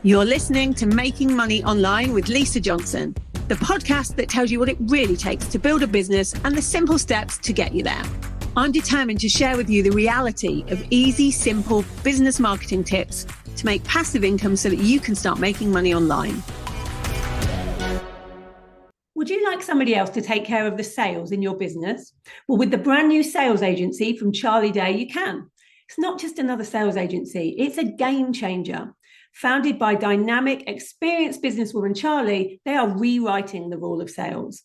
You're listening to Making Money Online with Lisa Johnson, the podcast that tells you what it really takes to build a business and the simple steps to get you there. I'm determined to share with you the reality of easy, simple business marketing tips to make passive income so that you can start making money online. Would you like somebody else to take care of the sales in your business? Well, with the brand new sales agency from Charlie Day, you can. It's not just another sales agency, it's a game changer. Founded by dynamic, experienced businesswoman Charlie, they are rewriting the rule of sales.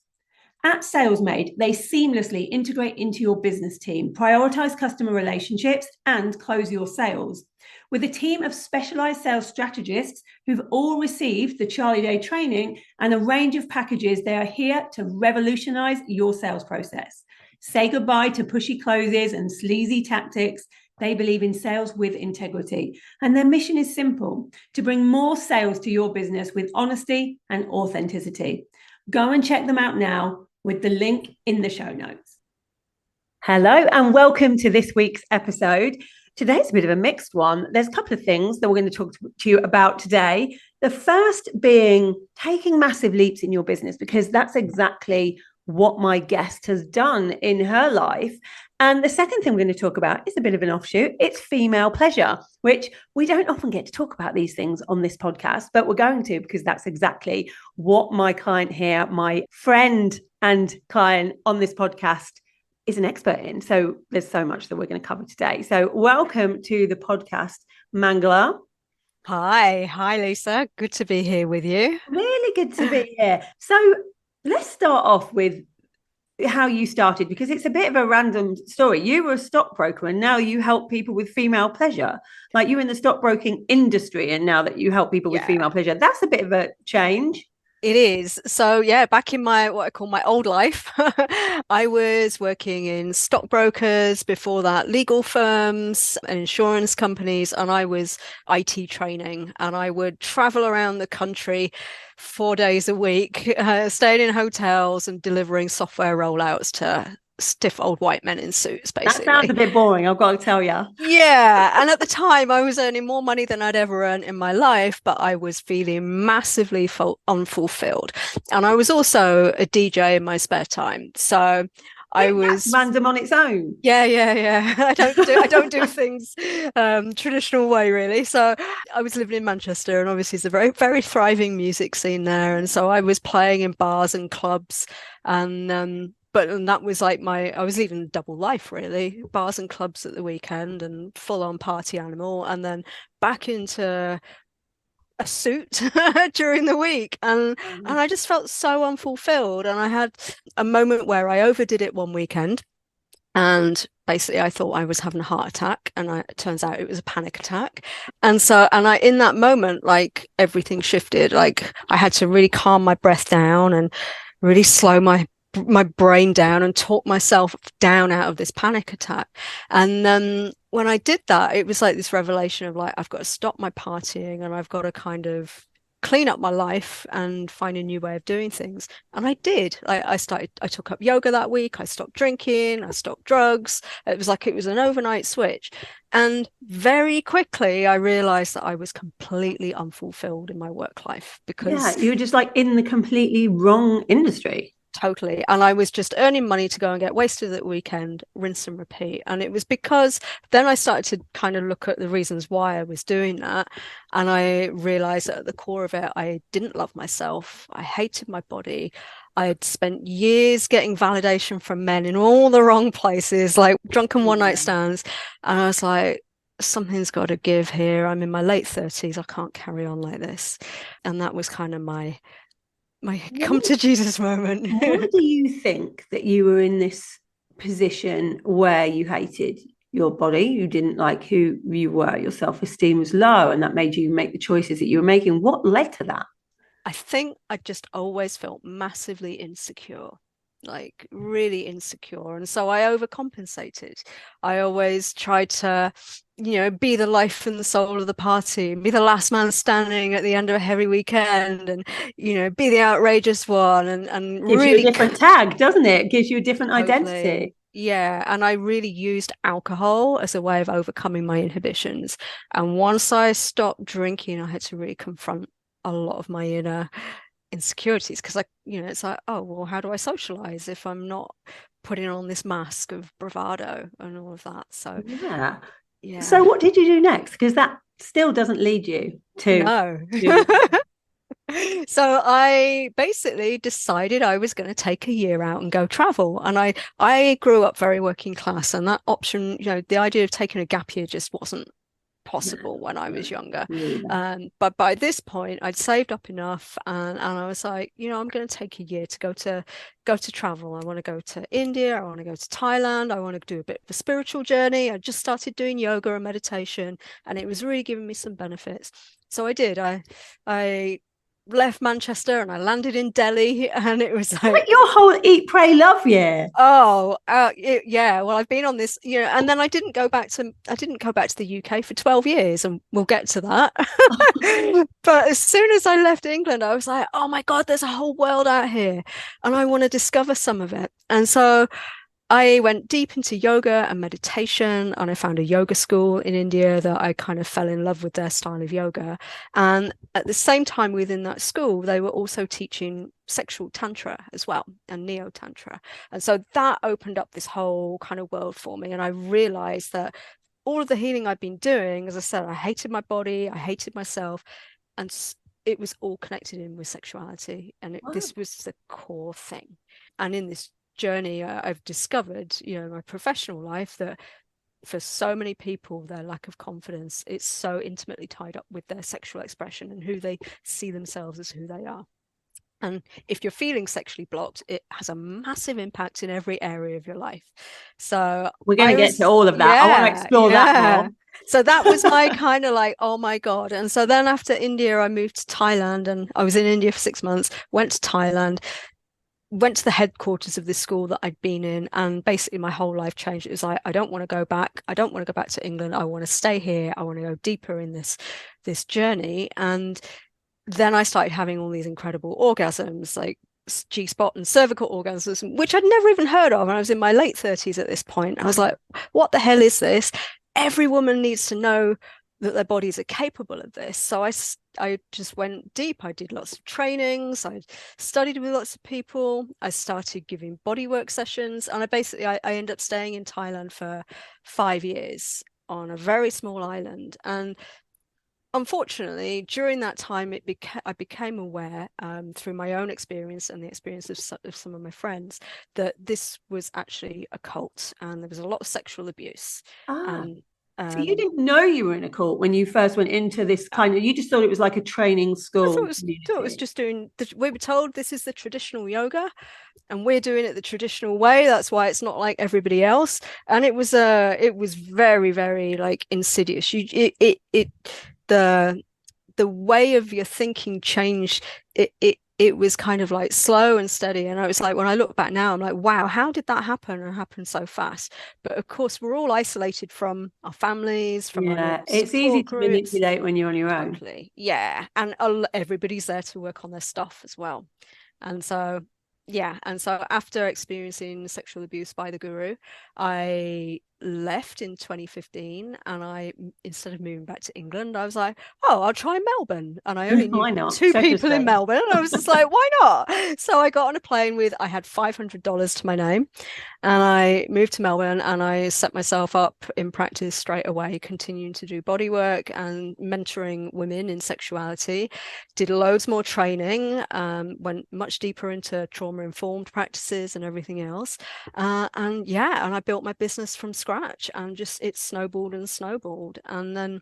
At SalesMade, they seamlessly integrate into your business team, prioritize customer relationships, and close your sales. With a team of specialized sales strategists who've all received the Charlie Day training and a range of packages, they are here to revolutionize your sales process. Say goodbye to pushy closes and sleazy tactics. They believe in sales with integrity, and their mission is simple: to bring more sales to your business with honesty and authenticity. Go and check them out now with the link in the show notes. Hello, and welcome to this week's episode. Today's a bit of a mixed one. There's a couple of things that we're going to talk to you about today. The first being taking massive leaps in your business, because that's exactly what my guest has done in her life. And the second thing we're going to talk about is a bit of an offshoot. It's female pleasure, which we don't often get to talk about these things on this podcast, but we're going to, because that's exactly what my client here, my friend and client on this podcast, is an expert in. So there's so much that we're going to cover today. So welcome to the podcast, Mangala. Hi, Lisa. Good to be here with you. Really good to be here. So let's start off with how you started, because it's a bit of a random story. You were a stockbroker and now you help people with female pleasure. Like, you're in the stockbroking industry and now that you help people with female pleasure. That's a bit of a change. It is. So back in what I call my old life, I was working in stockbrokers, before that legal firms and insurance companies, and I was IT training, and I would travel around the country 4 days a week, staying in hotels and delivering software rollouts to stiff old white men in suits, basically. That sounds a bit boring, I've got to tell you. Yeah. And at the time I was earning more money than I'd ever earned in my life, but I was feeling massively unfulfilled. And I was also a DJ in my spare time. So I was random on its own. Yeah. I don't do things traditional way, really. So I was living in Manchester, and obviously there's a very, very thriving music scene there. And so I was playing in bars and clubs, and that was like I was leaving double life, really. Bars and clubs at the weekend and full on party animal, and then back into a suit during the week. And I just felt so unfulfilled. And I had a moment where I overdid it one weekend. And basically I thought I was having a heart attack, and it turns out it was a panic attack. And in that moment, like, everything shifted. Like, I had to really calm my breath down and really slow my brain down and talk myself down out of this panic attack. And then when I did that, it was like this revelation of, like, I've got to stop my partying and I've got to kind of clean up my life and find a new way of doing things. And I did. I took up yoga that week. I stopped drinking. I stopped drugs. It was like it was an overnight switch. And very quickly I realized that I was completely unfulfilled in my work life, because you were just like in the completely wrong industry. Totally. And I was just earning money to go and get wasted at the weekend, rinse and repeat. And it was because then I started to kind of look at the reasons why I was doing that. And I realized that at the core of it, I didn't love myself. I hated my body. I had spent years getting validation from men in all the wrong places, like drunken one-night stands. And I was like, something's got to give here. I'm in my late 30s. I can't carry on like this. And that was kind of my come to Jesus moment. Why do you think that you were in this position where you hated your body, you didn't like who you were, your self-esteem was low, and that made you make the choices that you were making? What led to that? I think I just always felt massively insecure. Like, really insecure. And so I overcompensated. I always tried to, be the life and the soul of the party, be the last man standing at the end of a heavy weekend, and, be the outrageous one. And gives really you a different tag, doesn't it? It gives you a different identity. Yeah, and I really used alcohol as a way of overcoming my inhibitions. And once I stopped drinking, I had to really confront a lot of my inner insecurities because it's like, oh, well, how do I socialize if I'm not putting on this mask of bravado and all of that? So, Yeah. So yeah, what did you do next? Because that still doesn't lead you no. to So I basically decided I was going to take a year out and go travel. And I grew up very working class, and that option, the idea of taking a gap year just wasn't possible when I was younger. But by this point, I'd saved up enough, and I was like, I'm going to take a year to go to travel. I want to go to India. I want to go to Thailand. I want to do a bit of a spiritual journey. I just started doing yoga and meditation, and it was really giving me some benefits. So I did. I left Manchester and I landed in Delhi, and it was like your whole eat, pray, love year. Yeah. Well, I've been on this, and then I didn't go back to the UK for 12 years, and we'll get to that. But as soon as I left England, I was like, oh my God, there's a whole world out here, and I want to discover some of it. And so I went deep into yoga and meditation, and I found a yoga school in India that I kind of fell in love with their style of yoga. And at the same time, within that school, they were also teaching sexual tantra as well, and neo tantra. And so that opened up this whole kind of world for me. And I realized that all of the healing I'd been doing, as I said, I hated my body, I hated myself, and it was all connected in with sexuality. And this was the core thing. And in this journey, I've discovered, my professional life, that for so many people, their lack of confidence, it's so intimately tied up with their sexual expression and who they see themselves as who they are. And if you're feeling sexually blocked, it has a massive impact in every area of your life. So we're going to get to all of that. I want to explore that more. So that was my kind of like, oh my God. And so then after India, I moved to Thailand, and I was in India for 6 months, went to Thailand, went to the headquarters of this school that I'd been in, and basically my whole life changed. It was like, I don't want to go back. I don't want to go back to England. I want to stay here. I want to go deeper in this journey. And then I started having all these incredible orgasms, like G-spot and cervical orgasms, which I'd never even heard of. And I was in my late 30s at this point. I was like, what the hell is this? Every woman needs to know that their bodies are capable of this. So I just went deep. I did lots of trainings. I studied with lots of people. I started giving bodywork sessions, and I ended up staying in Thailand for 5 years on a very small island. And unfortunately, during that time, I became aware through my own experience and the experience of some of my friends that this was actually a cult, and there was a lot of sexual abuse. So you didn't know you were in a cult when you first went into this kind of, you just thought it was like a training school. I thought it was just doing, we were told this is the traditional yoga and we're doing it the traditional way. That's why it's not like everybody else. And it was very, very like insidious. The way of your thinking changed. It was kind of like slow and steady. And I was like, when I look back now, I'm like, wow, how did that happen and happen so fast? But of course, we're all isolated from our families, from our it's easy to manipulate when you're on your own. Totally. Yeah. And everybody's there to work on their stuff as well. And so, yeah. And so after experiencing sexual abuse by the guru, I left in 2015, and instead of moving back to England, I was like, oh, I'll try Melbourne. And I only knew 2 people in Melbourne, and I was just like, why not? So I got on a plane I had $500 to my name, and I moved to Melbourne, and I set myself up in practice straight away, continuing to do body work and mentoring women in sexuality. Did loads more training, went much deeper into trauma-informed practices and everything else. And I built my business from scratch, and just it snowballed and snowballed. And then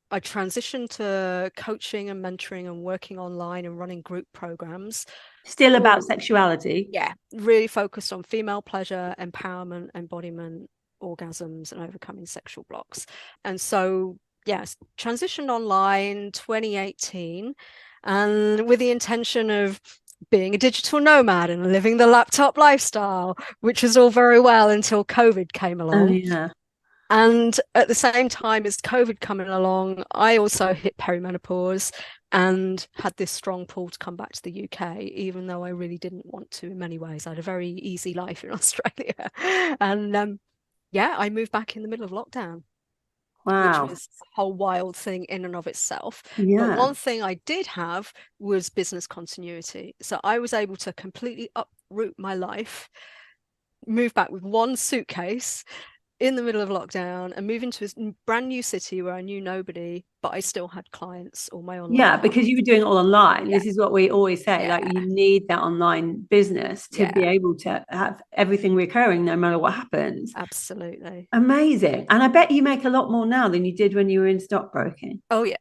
I transitioned to coaching and mentoring and working online and running group programs. Still about sexuality? Yeah, really focused on female pleasure, empowerment, embodiment, orgasms, and overcoming sexual blocks. And so, yes, transitioned online 2018, and with the intention of being a digital nomad and living the laptop lifestyle, which was all very well until COVID came along. Oh, yeah. And at the same time as COVID coming along, I also hit perimenopause and had this strong pull to come back to the UK, even though I really didn't want to in many ways. I had a very easy life in Australia. And yeah, I moved back in the middle of lockdown, which Wow. was a whole wild thing in and of itself. But Yeah. one thing I did have was business continuity. So I was able to completely uproot my life, move back with one suitcase in the middle of lockdown and move into a brand new city where I knew nobody, but I still had clients, all my online Yeah, clients. because you were doing it all online. Yeah, This is what we always say, yeah, like you need that online business to be yeah, able to have everything recurring no matter what happens. absolutely. Amazing. And I bet you make a lot more now than you did when you were in stockbroking. Oh yeah.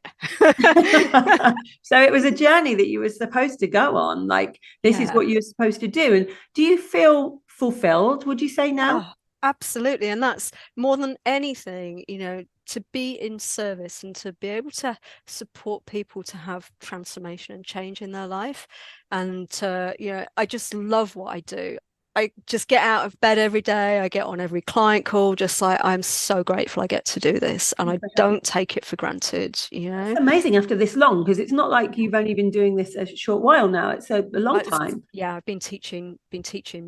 So it was a journey that you were supposed to go on. Like this is Yeah. what you're supposed to do. And do you feel fulfilled, would you say now? Oh, absolutely. And that's more than anything, to be in service and to be able to support people to have transformation and change in their life. And I just love what I do. I just get out of bed every day. I get on every client call, just like I'm so grateful I get to do this. And I don't take it for granted, It's amazing after this long, because it's not like you've only been doing this a short while now. It's a long time. Yeah, I've been teaching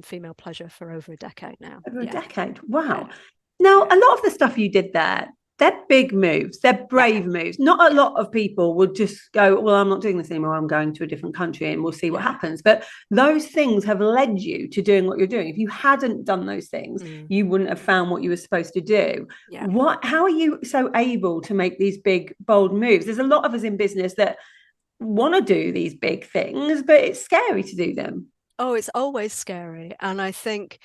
female pleasure for over a decade now. Over a Yeah. decade. Wow. Yeah. Now, Yeah. a lot of the stuff you did there, they're big moves. They're brave moves. Not a lot of people would just go, well, I'm not doing this anymore. I'm going to a different country and we'll see what happens. But those things have led you to doing what you're doing. If you hadn't done those things, you wouldn't have found what you were supposed to do. Yeah. How are you so able to make these big, bold moves? There's a lot of us in business that want to do these big things, but it's scary to do them. Oh, it's always scary. And I think,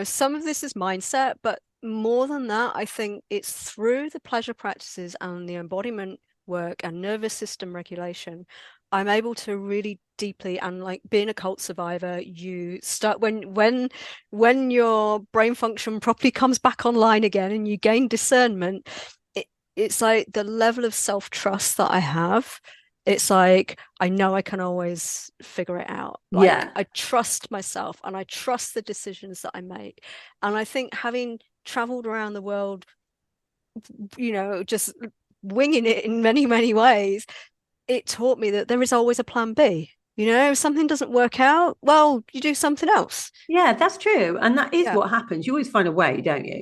some of this is mindset, but more than that, I think it's through the pleasure practices and the embodiment work and nervous system regulation, I'm able to really deeply, and like being a cult survivor, you start when your brain function properly comes back online again and you gain discernment, it's like the level of self-trust that I have. It's like I know I can always figure it out. Like I trust myself and I trust the decisions that I make. And I think having traveled around the world, just winging it in many, many ways, it taught me that there is always a plan B. If something doesn't work out, well, you do something else. Yeah, that's true. And that is what happens. You always find a way, don't you?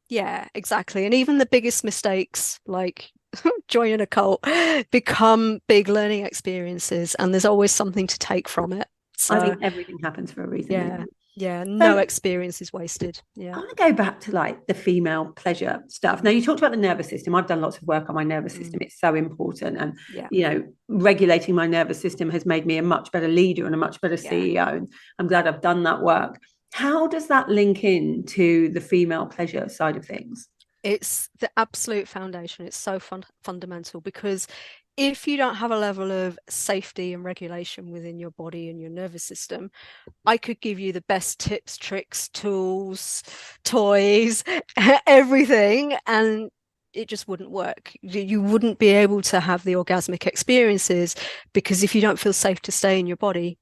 Yeah, exactly. And even the biggest mistakes, like joining a cult, become big learning experiences, and there's always something to take from it. So I think everything happens for a reason. No experience is wasted. I want to go back to like the female pleasure stuff. Now, you talked about the nervous system. I've done lots of work on my nervous system. It's so important. And, regulating my nervous system has made me a much better leader and a much better CEO. And I'm glad I've done that work. How does that link into the female pleasure side of things? It's the absolute foundation. It's so fundamental, because if you don't have a level of safety and regulation within your body and your nervous system, I could give you the best tips, tricks, tools, toys, everything, and it just wouldn't work. You wouldn't be able to have the orgasmic experiences, because if you don't feel safe to stay in your body,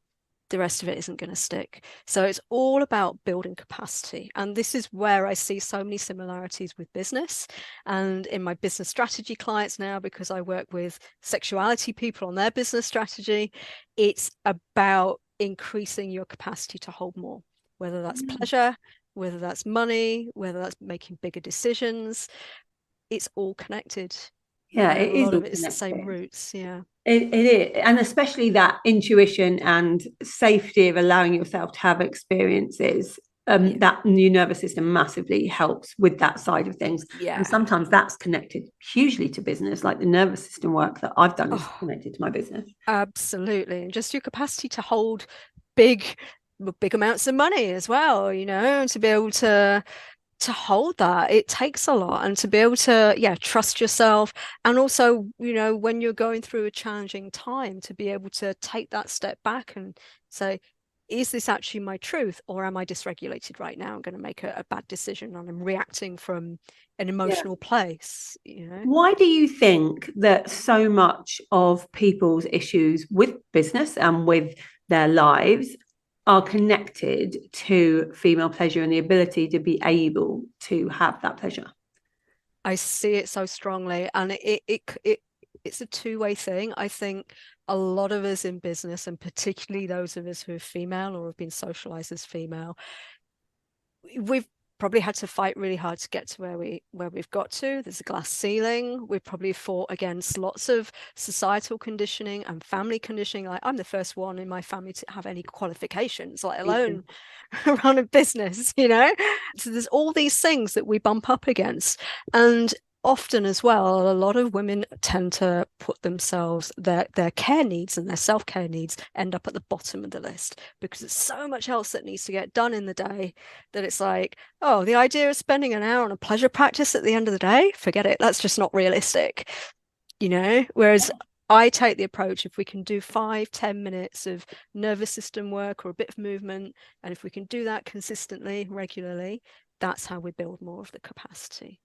the rest of it isn't going to stick. So it's all about building capacity. And this is where I see so many similarities with business and in my business strategy clients now, because I work with sexuality people on their business strategy. It's about increasing your capacity to hold more, whether that's pleasure, whether that's money, whether that's making bigger decisions. It's all connected. Yeah, it is. A lot of it is the same roots. Yeah. It is. And especially that intuition and safety of allowing yourself to have experiences, that new nervous system massively helps with that side of things. And sometimes that's connected hugely to business, like the nervous system work that I've done is connected to my business. Absolutely. And just your capacity to hold big amounts of money as well, to be able to hold that, it takes a lot. And to be able to trust yourself, and also when you're going through a challenging time, to be able to take that step back and say, is this actually my truth, or am I dysregulated right now? I'm going to make a bad decision and I'm reacting from an emotional place. Why do you think that so much of people's issues with business and with their lives are connected to female pleasure and the ability to be able to have that pleasure? I see it so strongly, and it's a two-way thing. I think a lot of us in business, and particularly those of us who are female or have been socialized as female, we've probably had to fight really hard to get to where we've got to. There's a glass ceiling. We've probably fought against lots of societal conditioning and family conditioning. Like, I'm the first one in my family to have any qualifications, let alone run a business, you know? So there's all these things that we bump up against. And often as well, a lot of women tend to put themselves, their care needs and their self-care needs end up at the bottom of the list, because there's so much else that needs to get done in the day that it's like, oh, the idea of spending an hour on a pleasure practice at the end of the day, forget it. That's just not realistic, you know? Whereas I take the approach, if we can do 5-10 minutes of nervous system work or a bit of movement, and if we can do that consistently, regularly, that's how we build more of the capacity.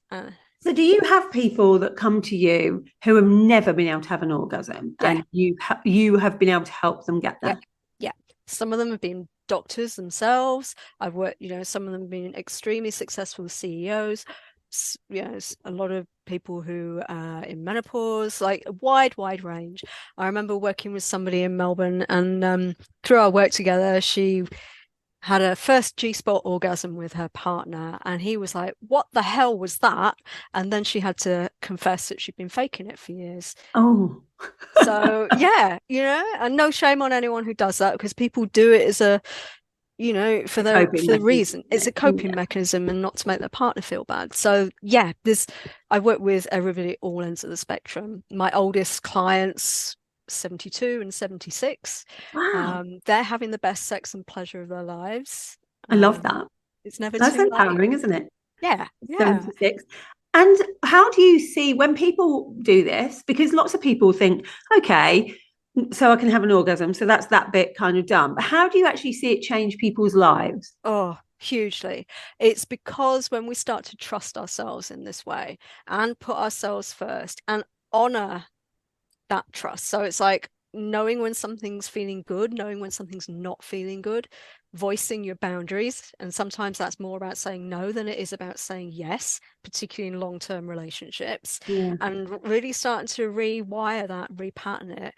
So do you have people that come to you who have never been able to have an orgasm, and you have been able to help them get there? Yeah. Some of them have been doctors themselves. I've worked, you know, some of them have been extremely successful CEOs. You know, a lot of people who are in menopause, like a wide range. I remember working with somebody in Melbourne, and through our work together, she had a first G-spot orgasm with her partner, and he was like, what the hell was that? And then she had to confess that she'd been faking it for years. Oh. So yeah, you know, and no shame on anyone who does that, because people do it as a, you know, for the reason. It's a coping mechanism, and not to make their partner feel bad. So yeah, I work with everybody at all ends of the spectrum. My oldest clients, 72 and 76. Wow. They're having the best sex and pleasure of their lives. I love that. It's never That's too empowering, late. isn't it? Yeah. 76. And how do you see when people do this? Because lots of people think, okay, so I can have an orgasm, so that's that bit kind of done. But how do you actually see it change people's lives? Oh, hugely. It's because when we start to trust ourselves in this way and put ourselves first and honor that trust. So it's like knowing when something's feeling good, knowing when something's not feeling good, voicing your boundaries. And sometimes that's more about saying no than it is about saying yes, particularly in long-term relationships. Yeah. And really starting to rewire that, repattern it,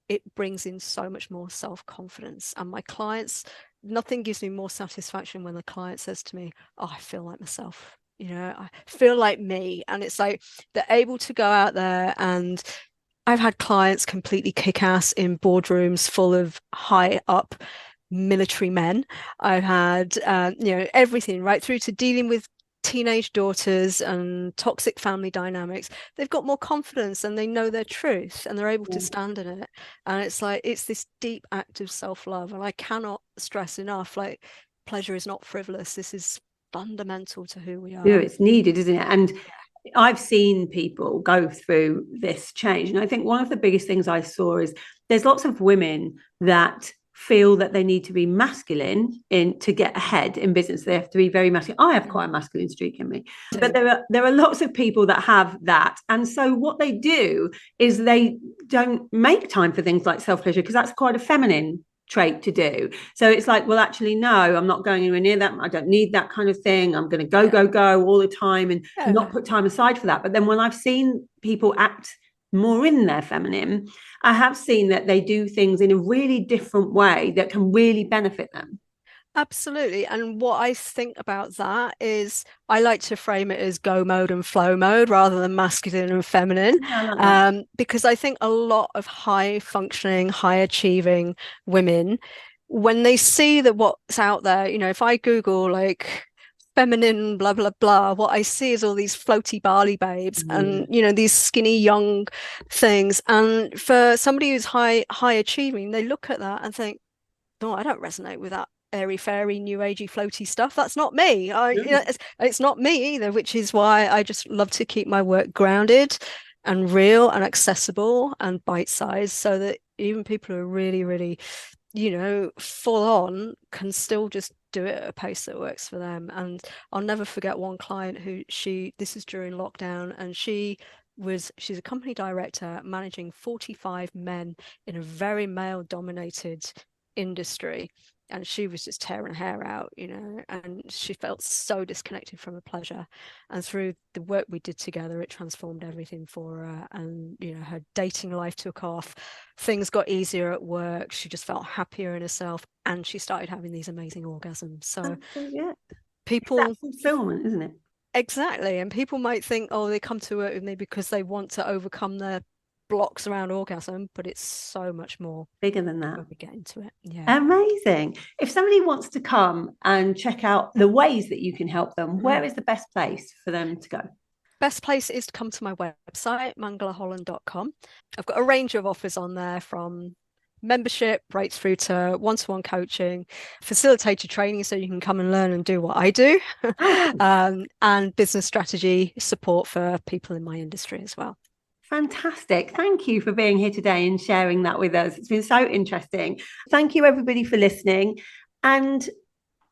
it brings in so much more self-confidence. And my clients, nothing gives me more satisfaction when the client says to me, oh, I feel like myself. You know, I feel like me. And it's like they're able to go out there, and I've had clients completely kick ass in boardrooms full of high up military men. I've had, you know, everything right through to dealing with teenage daughters and toxic family dynamics. They've got more confidence, and they know their truth, and they're able to stand in it. And it's like, it's this deep act of self-love. And I cannot stress enough, like, pleasure is not frivolous. This is fundamental to who we are. Yeah, it's needed, isn't it? And I've seen people go through this change. And I think one of the biggest things I saw is there's lots of women that feel that they need to be masculine to get ahead in business. They have to be very masculine. I have quite a masculine streak in me, but there are lots of people that have that. And so what they do is they don't make time for things like self-pleasure, because that's quite a feminine trait to do. So it's like, well, actually, no, I'm not going anywhere near that. I don't need that kind of thing. I'm going to go all the time and not put time aside for that. But then when I've seen people act more in their feminine, I have seen that they do things in a really different way that can really benefit them. Absolutely. And what I think about that is I like to frame it as go mode and flow mode rather than masculine and feminine, because I think a lot of high functioning, high achieving women, when they see that what's out there, you know, if I Google like feminine blah blah blah, what I see is all these floaty barley babes and, you know, these skinny young things. And for somebody who's high achieving, they look at that and think, no, I don't resonate with that airy fairy new agey floaty stuff. That's not me. You know, it's not me either, which is why I just love to keep my work grounded and real and accessible and bite-sized, so that even people who are really, you know, full on can still just do it at a pace that works for them. And I'll never forget one client who this is during lockdown, and she's a company director managing 45 men in a very male dominated industry. and she was just tearing her hair out, and she felt so disconnected from her pleasure. And through the work we did together, it transformed everything for her. And, her dating life took off. Things got easier at work. She just felt happier in herself, and she started having these amazing orgasms. So people... It's that fulfillment, isn't it? Exactly. And people might think, oh, they come to work with me because they want to overcome their blocks around orgasm, but it's so much more bigger than that when we get into it. Amazing. If somebody wants to come and check out the ways that you can help them, where is the best place for them to go? Best place is to come to my website, mangalaholland.com. I've got a range of offers on there, from membership right through to one-to-one coaching, facilitated training so you can come and learn and do what I do, and business strategy support for people in my industry as well. Fantastic. Thank you for being here today and sharing that with us. It's been so interesting. Thank you, everybody, for listening. And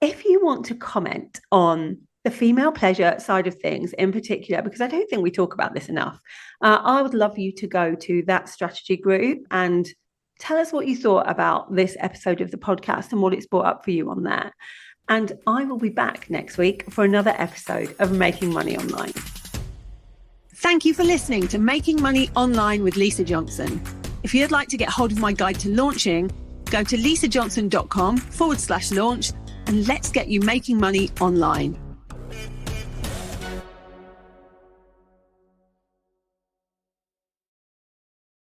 if you want to comment on the female pleasure side of things in particular, because I don't think we talk about this enough, I would love you to go to that strategy group and tell us what you thought about this episode of the podcast and what it's brought up for you on there. And I will be back next week for another episode of Making Money Online. Thank you for listening to Making Money Online with Lisa Johnson. If you'd like to get hold of my guide to launching, go to lisajohnson.com/launch and let's get you making money online.